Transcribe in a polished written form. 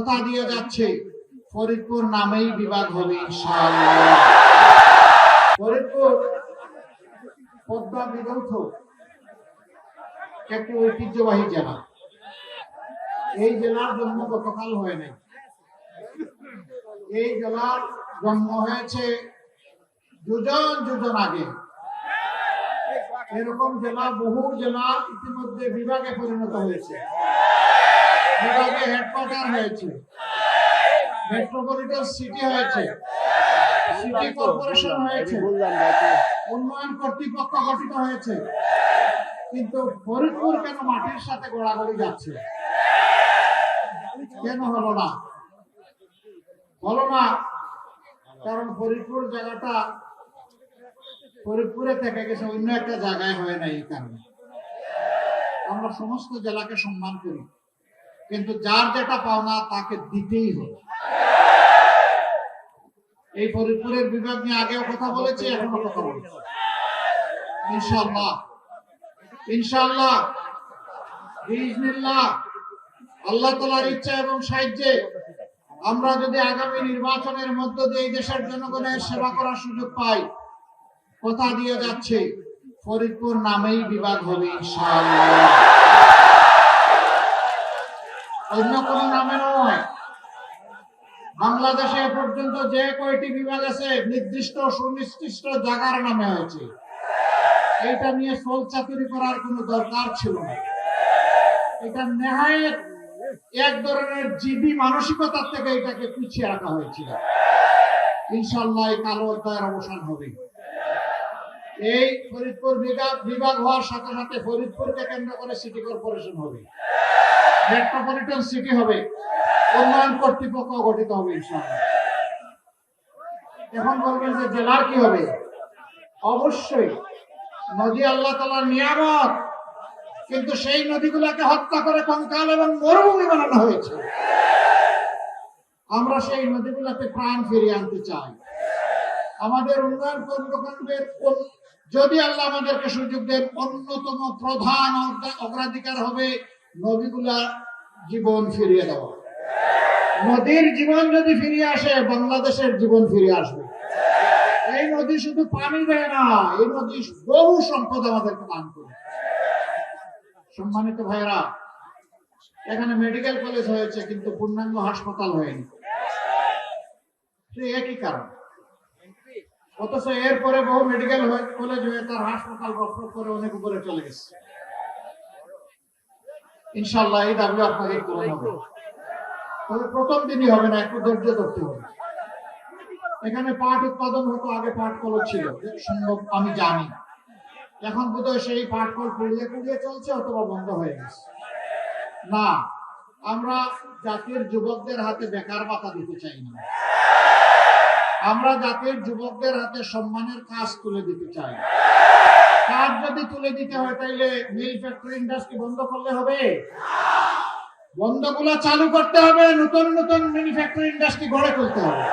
কথা দিয়ে যাচ্ছে ফরিদপুর নামেই বিভাগ হবে ইনশাআল্লাহ। ফরিদপুর পদ্মা বিধৌত একটি ঐতিহ্যবাহী জেলা। এই জেলার জন্ম গতকাল হয় নাই, এই জেলার জন্ম হয়েছে যুজন আগে। এরকম জেলা বহু জেলা ইতিমধ্যে বিভাগে পরিণত হয়েছে, বিভাগে হেডকোয়ার্টার হয়েছে, মেট্রোপলিটন সিটি হয়েছে, সিটি কর্পোরেশন হয়েছে, উন্নয়ন কর্তৃপক্ষ গঠিত হয়েছে। কিন্তু ফরিদপুর কেন মাটির সাথে গোড়াগড়ি যাচ্ছে? কেন হলো না? কারণ ফরিদপুর জায়গাটা ফরিদপুরে থেকে গেছে, অন্য একটা জায়গায় হয় না। এই কারণে আমরা সমস্ত জেলাকে সম্মান করি, কিন্তু যার যেটা পাওনা তাকে দিতেই হবে। এই ফরিদপুরের বিভাগ নিয়ে আগেও কথা বলেছি, এখনো কথা বলেছি। ইনশাআল্লাহ ইনশাআল্লাহ বিইজনিল্লাহ আল্লাহ তাআলার ইচ্ছা এবং সাহায্যে আমরা যদি আগামী নির্বাচনের মধ্য দিয়ে এই দেশের জনগণের সেবা করার সুযোগ পাই, কথা দিয়ে যাচ্ছে ফরিদপুর নামেই বিভাগ হবে ইনশাআল্লাহ, অন্য কোন নামে নয়। বাংলাদেশে এ পর্যন্ত যে কয়টি বিভাগ আছে নির্দিষ্ট সুনির্দিষ্ট জায়গার নামে হয়েছে। এটা নিয়ে সোল চাতুরি করার কোনো দরকার ছিল না। এটা নেহায়েত এক ধরনের জিবি মানসিকতার থেকে এটাকে পিছিয়ে রাখা হয়েছিল। ইনশাআল্লাহ এই কালো অধ্যায়ের অবসান হবে। এই ফরিদপুর বিভাগ হওয়ার সাথে সাথে ফরিদপুরকে কেন্দ্র করে সিটি কর্পোরেশন হবে, মেট্রোপলিটন সিটি হবে, উন্নয়ন কর্তৃপক্ষ গঠিত হবে ইনশাআল্লাহ। এখন বলবেন যে জেলার কি হবে? অবশ্যই নদী আল্লাহ তাআলার নিয়ামত, কিন্তু সেই নদীগুলোকে হত্যা করে কঙ্কাল এবং মরুভূমি বানানো হয়েছে। আমরা সেই নদীগুলোতে প্রাণ ফিরিয়ে আনতে চাই। আমাদের উন্নয়ন কর্মকাণ্ডের যদি আল্লাহ আমাদেরকে সুযোগ দেন, অন্যতম প্রধান অগ্রাধিকার হবে নদীগুলা জীবন ফিরিয়ে দেওয়া। নদীর জীবন যদি ফিরিয়ে আসে, বাংলাদেশের জীবন ফিরে আসবে। এই নদী শুধু পানি দেয় না, এই নদী বহু সম্পদ আমাদেরকে দান করে। সম্মানিত ভাইরা, এখানে মেডিকেল কলেজ হয়েছে কিন্তু পূর্ণাঙ্গ হাসপাতাল হয়নি। একই কারণ, অথচ এরপরে বহু মেডিকেল কলেজ হয়ে তার হাসপাতাল রফরফ করে অনেক উপরে চলে গেছে। ইনশাআল্লাহ এই দাবি আপনাকে পূরণ হবে, তবে প্রথম দিনই হবে না, একটু ধৈর্য ধরতে হবে। এখানে পাট উৎপাদন হতো, আগে পাট কল ছিল সম্ভব আমি জানি। এখন বোধহয় সেই পাট কল কুড়িয়ে চলছে অথবা বন্ধ হয়ে গেছে। না, আমরা জাতির যুবকদের হাতে বেকার ভাতা দিতে চাই না। আমরা জাতির যুবকদের হাতে সম্মানের কাজ তুলে দিতে চাই। কাজ যদি তুলে দিতে হয় তাইলে মিল ফ্যাক্টরি ইন্ডাস্ট্রি বন্ধ করলে হবে? বন্ধগুলো চালু করতে হবে, নতুন নতুন ম্যানুফ্যাকচারিং ইন্ডাস্ট্রি গড়ে তুলতে হবে।